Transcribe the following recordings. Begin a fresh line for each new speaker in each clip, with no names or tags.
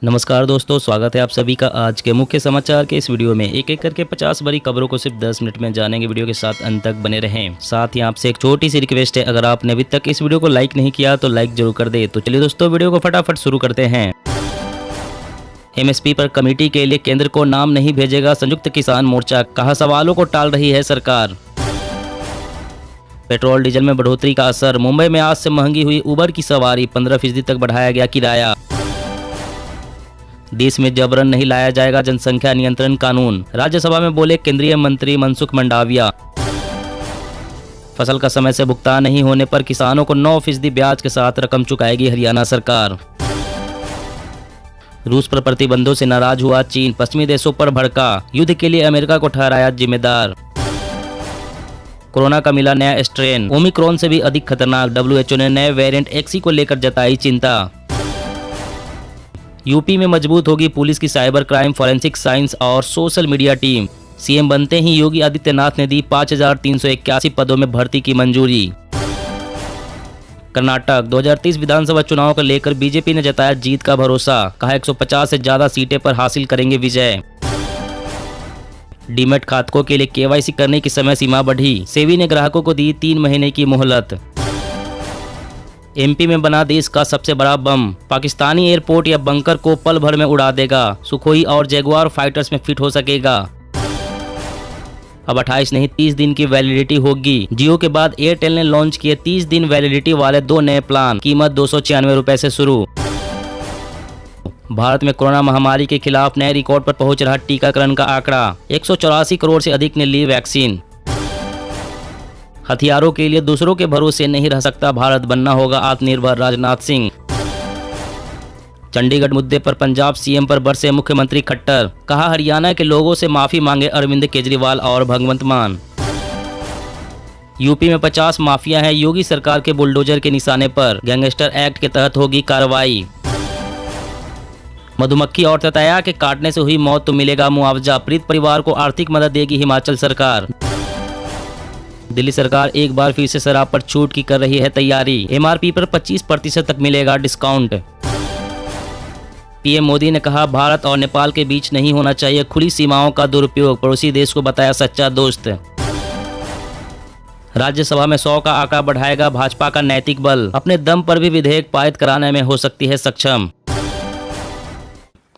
नमस्कार दोस्तों, स्वागत है आप सभी का आज के मुख्य समाचार के इस वीडियो में। एक एक करके 50 बड़ी खबरों को सिर्फ 10 मिनट में जानेंगे। वीडियो के साथ अंत तक बने रहें। साथ ही आपसे एक छोटी सी रिक्वेस्ट है, अगर आपने अभी तक इस वीडियो को लाइक नहीं किया तो लाइक जरूर कर दे। तो चलिए दोस्तों, वीडियो को फटाफट शुरू करते हैं। एमएसपी पर कमेटी के लिए केंद्र को नाम नहीं भेजेगा संयुक्त किसान मोर्चा, कहा सवालों को टाल रही है सरकार। पेट्रोल डीजल में बढ़ोतरी का असर, मुंबई में आज से महंगी हुई उबर की सवारी, 15% तक बढ़ाया गया किराया। देश में जबरन नहीं लाया जाएगा जनसंख्या नियंत्रण कानून, राज्यसभा में बोले केंद्रीय मंत्री मनसुख मंडाविया। फसल का समय से भुगतान नहीं होने पर किसानों को 9% ब्याज के साथ रकम चुकाएगी हरियाणा सरकार। रूस पर प्रतिबंधों से नाराज हुआ चीन, पश्चिमी देशों पर भड़का, युद्ध के लिए अमेरिका को ठहराया जिम्मेदार। कोरोना का मिला नया स्ट्रेन, ओमिक्रॉन से भी अधिक खतरनाक, WHO ने नए वेरिएंट एक्सी को लेकर जताई चिंता। यूपी में मजबूत होगी पुलिस की साइबर क्राइम, फॉरेंसिक साइंस और सोशल मीडिया टीम। सीएम बनते ही योगी आदित्यनाथ ने दी 5381 पदों में भर्ती की मंजूरी। कर्नाटक 2030 विधानसभा चुनाव को लेकर बीजेपी ने जताया जीत का भरोसा, कहा 150 से ज्यादा सीटें पर हासिल करेंगे विजय। डीमैट खातों के लिए केवाईसी करने की समय सीमा बढ़ी, सेबी ने ग्राहकों को दी 3 महीने की मोहलत। एमपी में बना देश का सबसे बड़ा बम, पाकिस्तानी एयरपोर्ट या बंकर को पल भर में उड़ा देगा, सुखोई और जैगुआर फाइटर्स में फिट हो सकेगा। अब 28 नहीं 30 दिन की वैलिडिटी होगी। जियो के बाद एयरटेल ने लॉन्च किए 30 दिन वैलिडिटी वाले 2 नए प्लान, कीमत 296 रुपए से शुरू। भारत में कोरोना महामारी के खिलाफ नए रिकॉर्ड पर पहुंच रहा टीकाकरण का आंकड़ा, 184 करोड़ से अधिक ने ली वैक्सीन। हथियारों के लिए दूसरों के भरोसे नहीं रह सकता भारत, बनना होगा आत्मनिर्भर, राजनाथ सिंह। चंडीगढ़ मुद्दे पर पंजाब सीएम पर बरसे मुख्यमंत्री खट्टर, कहा हरियाणा के लोगों से माफी मांगे अरविंद केजरीवाल और भगवंत मान। यूपी में 50 माफिया हैं योगी सरकार के बुलडोजर के निशाने पर, गैंगस्टर एक्ट के तहत होगी कार्रवाई। मधुमक्खी और ततैया के काटने से हुई मौत तो मिलेगा मुआवजा, पीड़ित परिवार को आर्थिक मदद देगी हिमाचल सरकार। दिल्ली सरकार एक बार फिर से शराब पर छूट की कर रही है तैयारी, एमआरपी पर 25% तक मिलेगा डिस्काउंट। पीएम मोदी ने कहा भारत और नेपाल के बीच नहीं होना चाहिए खुली सीमाओं का दुरुपयोग, पड़ोसी देश को बताया सच्चा दोस्त। राज्यसभा में 100 का आंकड़ा बढ़ाएगा भाजपा का नैतिक बल, अपने दम पर भी विधेयक पारित कराने में हो सकती है सक्षम।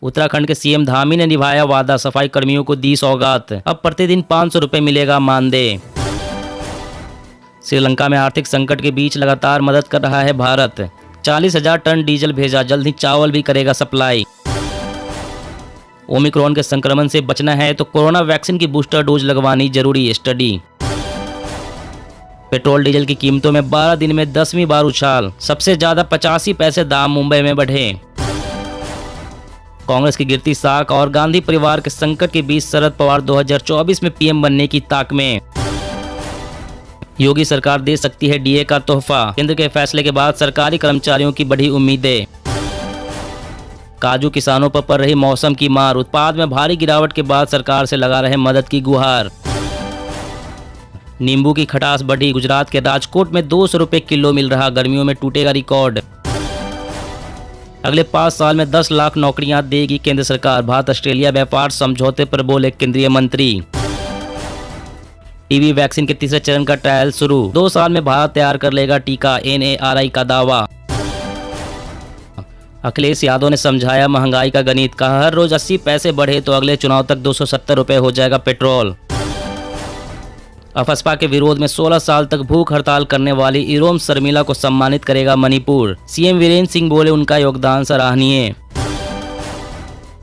उत्तराखंड के सीएम धामी ने निभाया वादा, सफाई कर्मियों को दी सौगात, अब प्रतिदिन 500 रुपए मिलेगा मानदेय। श्रीलंका में आर्थिक संकट के बीच लगातार मदद कर रहा है भारत, 40,000 टन डीजल भेजा, जल्द ही चावल भी करेगा सप्लाई। ओमिक्रॉन के संक्रमण से बचना है तो कोरोना वैक्सीन की बूस्टर डोज लगवानी जरूरी, स्टडी। पेट्रोल डीजल की कीमतों में 12 दिन में 10वीं बार उछाल, सबसे ज्यादा 85 पैसे दाम मुंबई में बढ़े। कांग्रेस की गिरती साख और गांधी परिवार के संकट के बीच शरद पवार 2024 में पीएम बनने की ताक में। योगी सरकार दे सकती है डीए का तोहफा, केंद्र के फैसले के बाद सरकारी कर्मचारियों की बढ़ी उम्मीदें। काजू किसानों पर पड़ रही मौसम की मार, उत्पाद में भारी गिरावट के बाद सरकार से लगा रहे मदद की गुहार। नींबू की खटास बढ़ी, गुजरात के राजकोट में 200 रुपए किलो मिल रहा, गर्मियों में टूटेगा रिकॉर्ड। अगले 5 साल में 10 लाख नौकरियां देगी केंद्र सरकार, भारत ऑस्ट्रेलिया व्यापार समझौते पर बोले केंद्रीय मंत्री। टीबी वैक्सीन के तीसरे चरण का ट्रायल शुरू, 2 साल में भारत तैयार कर लेगा टीका, NARI का दावा। अखिलेश यादव ने समझाया महंगाई का गणित, कहा हर रोज 80 पैसे बढ़े तो अगले चुनाव तक 270 रुपए हो जाएगा पेट्रोल। अफस्पा के विरोध में 16 साल तक भूख हड़ताल करने वाली इरोम शर्मिला को सम्मानित करेगा मणिपुर, सीएम वीरेंद्र सिंह बोले उनका योगदान सराहनीय।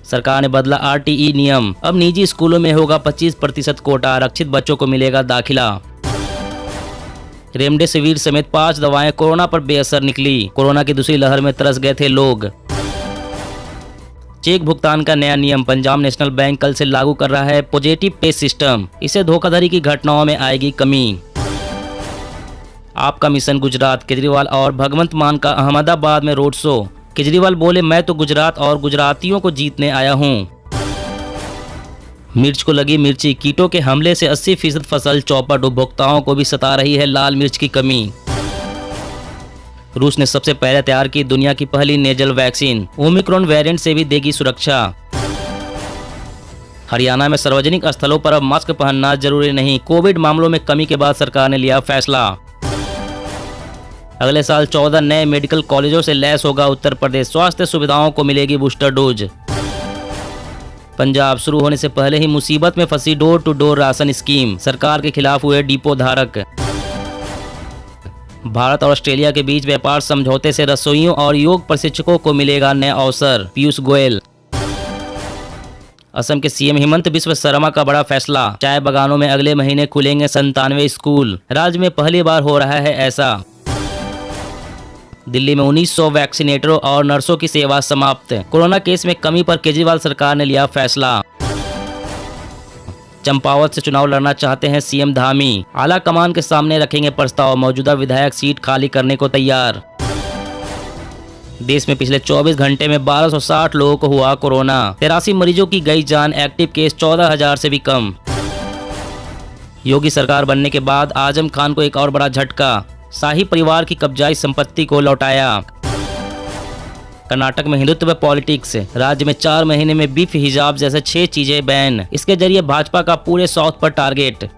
सरकार ने बदला RTE नियम, अब निजी स्कूलों में होगा 25% कोटा, आरक्षित बच्चों को मिलेगा दाखिला। रेमडेसिविर समेत 5 दवाएं कोरोना पर बेअसर निकली, कोरोना की दूसरी लहर में तरस गए थे लोग। चेक भुगतान का नया नियम, पंजाब नेशनल बैंक कल से लागू कर रहा है पॉजिटिव पे सिस्टम, इससे धोखाधड़ी की घटनाओं में आएगी कमी। आपका मिशन गुजरात, केजरीवाल और भगवंत मान का अहमदाबाद में रोड शो, केजरीवाल बोले मैं तो गुजरात और गुजरातियों को जीतने आया हूं। मिर्च को लगी मिर्ची, कीटों के हमले से 80% फसल चौपट, उपभोक्ताओं को भी सता रही है लाल मिर्च की कमी। रूस ने सबसे पहले तैयार की दुनिया की पहली नेजल वैक्सीन, ओमिक्रॉन वेरिएंट से भी देगी सुरक्षा। हरियाणा में सार्वजनिक स्थलों पर अब मास्क पहनना जरूरी नहीं, कोविड मामलों में कमी के बाद सरकार ने लिया फैसला। अगले साल 14 नए मेडिकल कॉलेजों से लैस होगा उत्तर प्रदेश, स्वास्थ्य सुविधाओं को मिलेगी बूस्टर डोज। पंजाब शुरू होने से पहले ही मुसीबत में फंसी door to door ration scheme, सरकार के खिलाफ हुए डिपो धारक। भारत और ऑस्ट्रेलिया के बीच व्यापार समझौते से रसोइयों और योग प्रशिक्षकों को मिलेगा नया अवसर, पीयूष गोयल। असम के सीएम हिमंत बिस्व शर्मा का बड़ा फैसला, चाय बागानों में अगले महीने खुलेंगे 97 स्कूल, राज्य में पहली बार हो रहा है ऐसा। दिल्ली में 1900 वैक्सीनेटरों और नर्सों की सेवा समाप्त, कोरोना केस में कमी पर केजरीवाल सरकार ने लिया फैसला। चंपावत से चुनाव लड़ना चाहते हैं सीएम धामी, आला कमान के सामने रखेंगे प्रस्ताव, मौजूदा विधायक सीट खाली करने को तैयार। देश में पिछले 24 घंटे में 1260 लोगों को हुआ कोरोना, 83 मरीजों की गई जान, एक्टिव केस 14,000 से भी कम। योगी सरकार बनने के बाद आजम खान को एक और बड़ा झटका, शाही परिवार की कब्जाई संपत्ति को लौटाया। कर्नाटक में हिंदुत्व पॉलिटिक्स, राज्य में 4 महीने में बीफ हिजाब जैसे 6 चीजें बैन, इसके जरिए भाजपा का पूरे साउथ पर टारगेट।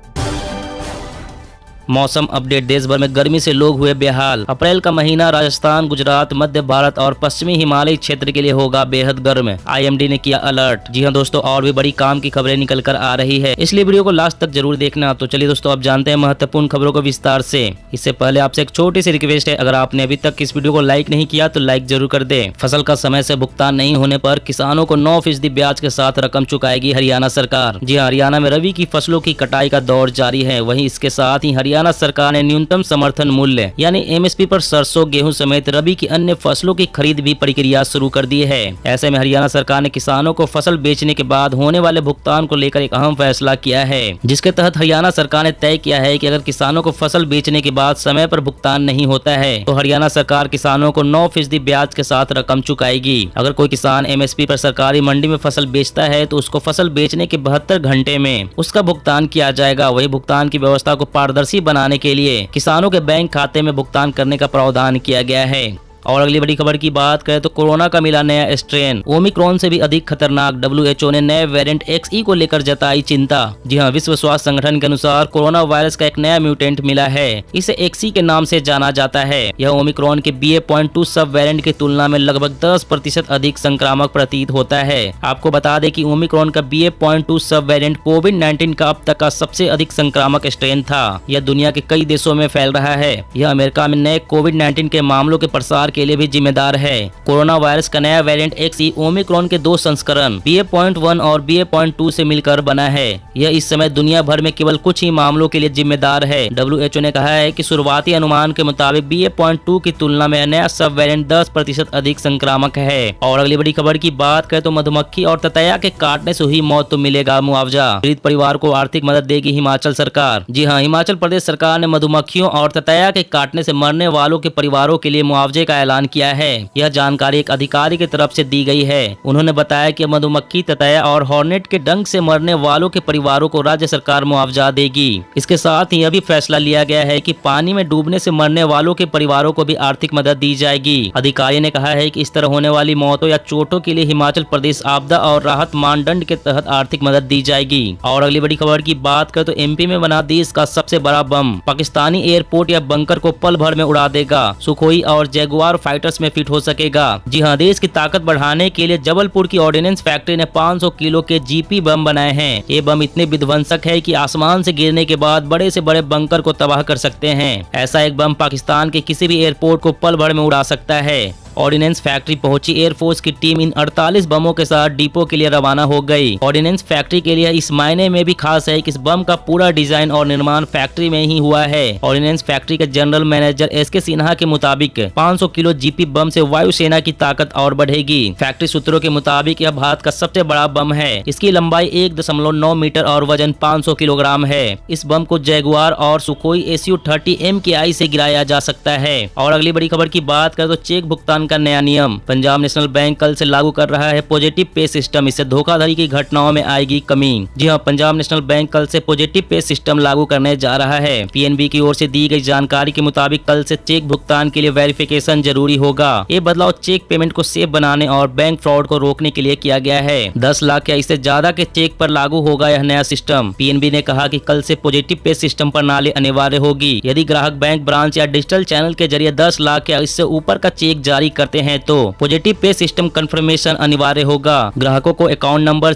मौसम अपडेट, देश भर में गर्मी से लोग हुए बेहाल, अप्रैल का महीना राजस्थान, गुजरात, मध्य भारत और पश्चिमी हिमालय क्षेत्र के लिए होगा बेहद गर्म, आईएमडी ने किया अलर्ट। जी हां दोस्तों, और भी बड़ी काम की खबरें निकल कर आ रही है, इसलिए वीडियो को लास्ट तक जरूर देखना। तो चलिए दोस्तों, अब जानते हैं महत्वपूर्ण खबरों को विस्तार से। इससे पहले आपसे एक छोटी सी रिक्वेस्ट है, अगर आपने अभी तक इस वीडियो को लाइक नहीं किया तो लाइक जरूर कर दे। फसल का समय से भुगतान नहीं होने पर किसानों को 9% ब्याज के साथ रकम चुकाएगी हरियाणा सरकार। जी हरियाणा में रबी की फसलों की कटाई का दौर जारी है, वहीं इसके साथ ही हरियाणा सरकार ने न्यूनतम समर्थन मूल्य यानी एमएसपी पर सरसों, गेहूं समेत रबी की अन्य फसलों की खरीद भी प्रक्रिया शुरू कर दी है। ऐसे में हरियाणा सरकार ने किसानों को फसल बेचने के बाद होने वाले भुगतान को लेकर एक अहम फैसला किया है, जिसके तहत हरियाणा सरकार ने तय किया है कि अगर किसानों को फसल बेचने के बाद समय पर भुगतान नहीं होता है तो हरियाणा सरकार किसानों को 9% ब्याज के साथ रकम चुकाएगी। अगर कोई किसान एमएसपी पर सरकारी मंडी में फसल बेचता है तो उसको फसल बेचने के 72 घंटे में उसका भुगतान किया जाएगा। वही भुगतान की व्यवस्था को पारदर्शी बनाने के लिए किसानों के बैंक खाते में भुगतान करने का प्रावधान किया गया है। और अगली बड़ी खबर की बात करें तो कोरोना का मिला नया स्ट्रेन, ओमिक्रॉन से भी अधिक खतरनाक, डब्ल्यूएचओ ने नए वेरिएंट XE को लेकर जताई चिंता। जी हां, विश्व स्वास्थ्य संगठन के अनुसार कोरोना वायरस का एक नया म्यूटेंट मिला है, इसे XE के नाम से जाना जाता है। यह ओमिक्रॉन के BA.2 सब वेरिएंट की तुलना में लगभग 10% अधिक संक्रामक प्रतीत होता है। आपको बता दें कि ओमिक्रॉन का BA.2 सब वेरिएंट कोविड-19 का अब तक का सबसे अधिक संक्रामक स्ट्रेन था। यह दुनिया के कई देशों में फैल रहा है। यह अमेरिका में नए कोविड-19 के मामलों के प्रसार के लिए भी जिम्मेदार है। कोरोना वायरस का नया वेरिएंट XE ओमिक्रॉन के 2 संस्करण BA.1 और BA.2 से मिलकर बना है। यह इस समय दुनिया भर में केवल कुछ ही मामलों के लिए जिम्मेदार है। WHO ने कहा है कि शुरुआती अनुमान के मुताबिक BA.2 की तुलना में नया सब वेरिएंट 10% अधिक संक्रामक है। और अगली बड़ी खबर की बात करें तो मधुमक्खी और ततैया के काटने से हुई मौत तो मिलेगा मुआवजा, पीड़ित परिवार को आर्थिक मदद देगी हिमाचल सरकार। जी हाँ, हिमाचल प्रदेश सरकार ने मधुमक्खियों और ततैया के काटने से मरने वालों के परिवारों के लिए मुआवजे का ऐलान किया है। यह जानकारी एक अधिकारी की तरफ से दी गई है। उन्होंने बताया कि मधुमक्खी, ततैया और हॉर्नेट के डंक से मरने वालों के परिवारों को राज्य सरकार मुआवजा देगी। इसके साथ ही यह भी फैसला लिया गया है कि पानी में डूबने से मरने वालों के परिवारों को भी आर्थिक मदद दी जाएगी। अधिकारी ने कहा है कि इस तरह होने वाली मौतों या चोटों के लिए हिमाचल प्रदेश आपदा और राहत मानदंड के तहत आर्थिक मदद दी जाएगी। और अगली बड़ी खबर की बात करें तो एमपी में बना देश का सबसे बड़ा बम, पाकिस्तानी एयरपोर्ट या बंकर को पल भर में उड़ा देगा। सुखोई और जैगुआर फाइटर्स में फिट हो सकेगा। जी हां, देश की ताकत बढ़ाने के लिए जबलपुर की ऑर्डिनेंस फैक्ट्री ने 500 किलो के जीपी बम बनाए हैं। ये बम इतने विध्वंसक है कि आसमान से गिरने के बाद बड़े से बड़े बंकर को तबाह कर सकते हैं। ऐसा एक बम पाकिस्तान के किसी भी एयरपोर्ट को पल भर में उड़ा सकता है। ऑर्डिनेंस फैक्ट्री पहुंची एयरफोर्स की टीम इन 48 बमों के साथ डिपो के लिए रवाना हो गई। ऑर्डिनेंस फैक्ट्री के लिए इस मायने में भी खास है कि इस बम का पूरा डिजाइन और निर्माण फैक्ट्री में ही हुआ है। ऑर्डिनेंस फैक्ट्री के जनरल मैनेजर SK सिन्हा के मुताबिक 500 किलो जीपी बम से वायुसेना की ताकत और बढ़ेगी। फैक्ट्री सूत्रों के मुताबिक यह भारत का सबसे बड़ा बम है। इसकी लंबाई 1.9 मीटर और वजन 500 किलोग्राम है। इस बम को जैगुआर और सुखोई Su-30 MKI से गिराया जा सकता है। और अगली बड़ी खबर की बात करें तो चेक भुगतान का नया नियम। पंजाब नेशनल बैंक कल से लागू कर रहा है पॉजिटिव पे सिस्टम, इससे धोखाधड़ी की घटनाओं में आएगी कमी। जी हां, पंजाब नेशनल बैंक कल से पॉजिटिव पे सिस्टम लागू करने जा रहा है। पीएनबी की ओर से दी गई जानकारी के मुताबिक कल से चेक भुगतान के लिए वेरिफिकेशन जरूरी होगा। ये बदलाव चेक पेमेंट को सेफ बनाने और बैंक फ्रॉड को रोकने के लिए किया गया है। 10 लाख या इससे ज्यादा के चेक पर लागू होगा यह नया सिस्टम। पीएनबी ने कहा कि कल से पॉजिटिव पे सिस्टम प्रणाली अनिवार्य होगी। यदि ग्राहक बैंक ब्रांच या डिजिटल चैनल के जरिए 10 लाख या इससे ऊपर का चेक जारी करते हैं तो पॉजिटिव पे सिस्टम कंफर्मेशन अनिवार्य होगा। ग्राहकों को account number,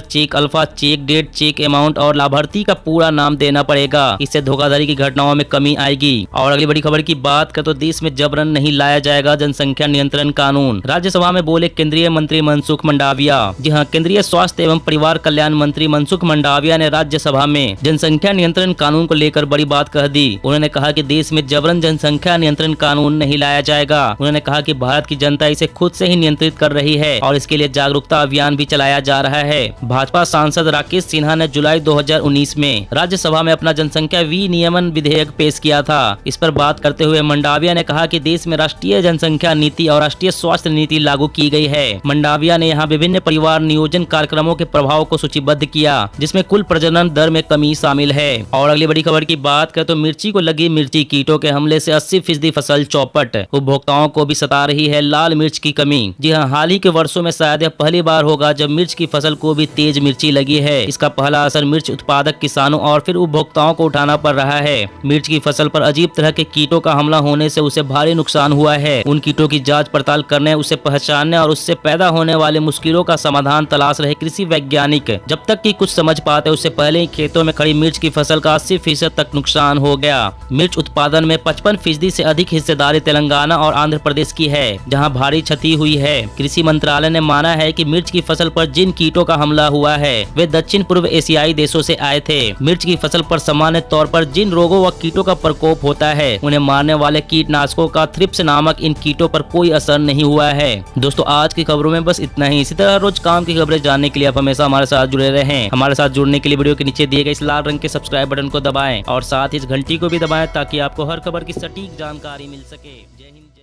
check alpha, check date, check amount और लाभार्थी का पूरा नाम देना पड़ेगा। इससे धोखाधड़ी की घटनाओं में कमी आएगी। और अगली बड़ी खबर की बात करें तो देश में जबरन नहीं लाया जाएगा जनसंख्या नियंत्रण कानून। राज्यसभा में बोले केंद्रीय मंत्री मनसुख मंडाविया। जी हां, केंद्रीय स्वास्थ्य एवं परिवार कल्याण मंत्री मनसुख मंडाविया ने राज्यसभा में जनसंख्या नियंत्रण कानून को लेकर बड़ी बात कह दी। उन्होंने कहा कि देश में जबरन जनसंख्या नियंत्रण कानून नहीं लाया जाएगा। उन्होंने कहा कि भारत की जनता इसे खुद से ही नियंत्रित कर रही है और इसके लिए जागरूकता अभियान भी चलाया जा रहा है। भाजपा सांसद राकेश सिन्हा ने जुलाई 2019 में राज्यसभा में अपना जनसंख्या विनियमन विधेयक पेश किया था। इस पर बात करते हुए मंडाविया ने कहा कि देश में राष्ट्रीय जनसंख्या नीति और राष्ट्रीय स्वास्थ्य नीति लागू की गई है। मंडाविया ने यहाँ विभिन्न परिवार नियोजन कार्यक्रमों के प्रभाव को सूचीबद्ध किया, जिसमें कुल प्रजनन दर में कमी शामिल है। और अगली बड़ी खबर की बात करें तो मिर्ची को लगी मिर्ची, कीटों के हमले से 80% फसल चौपट। उपभोक्ताओं को भी सता रही है लाल मिर्च की कमी। जी हाँ, हाल ही के वर्षों में शायद यह पहली बार होगा जब मिर्च की फसल को भी तेज मिर्ची लगी है। इसका पहला असर मिर्च उत्पादक किसानों और फिर उपभोक्ताओं को उठाना पड़ रहा है। मिर्च की फसल पर अजीब तरह के कीटों का हमला होने से उसे भारी नुकसान हुआ है। उन कीटों की जांच पड़ताल करने, उसे पहचानने और उससे पैदा होने वाले मुश्किलों का समाधान तलाश रहे कृषि वैज्ञानिक। जब तक कि कुछ समझ पाते उससे पहले ही खेतों में खड़ी मिर्च की फसल का 80% तक नुकसान हो गया। मिर्च उत्पादन में 55% से अधिक हिस्सेदारी तेलंगाना और आंध्र प्रदेश की है, जहां भारी क्षति हुई है। कृषि मंत्रालय ने माना है कि मिर्च की फसल पर जिन कीटों का हमला हुआ है वे दक्षिण पूर्व एशियाई देशों से आए थे। मिर्च की फसल पर सामान्य तौर पर जिन रोगों व कीटों का प्रकोप होता है उन्हें मारने वाले कीटनाशकों का थ्रिप्स नामक इन कीटों पर कोई असर नहीं हुआ है। दोस्तों, आज की खबरों में बस इतना ही। इसी तरह रोज काम की खबरें जानने के लिए आप हमेशा हमारे साथ जुड़े रहें। हमारे साथ जुड़ने के लिए वीडियो के नीचे दिए गए इस लाल रंग के सब्सक्राइब बटन को दबाएं और साथ ही इस घंटी को भी दबाएं ताकि आपको हर खबर की सटीक जानकारी मिल सके। जय हिंद।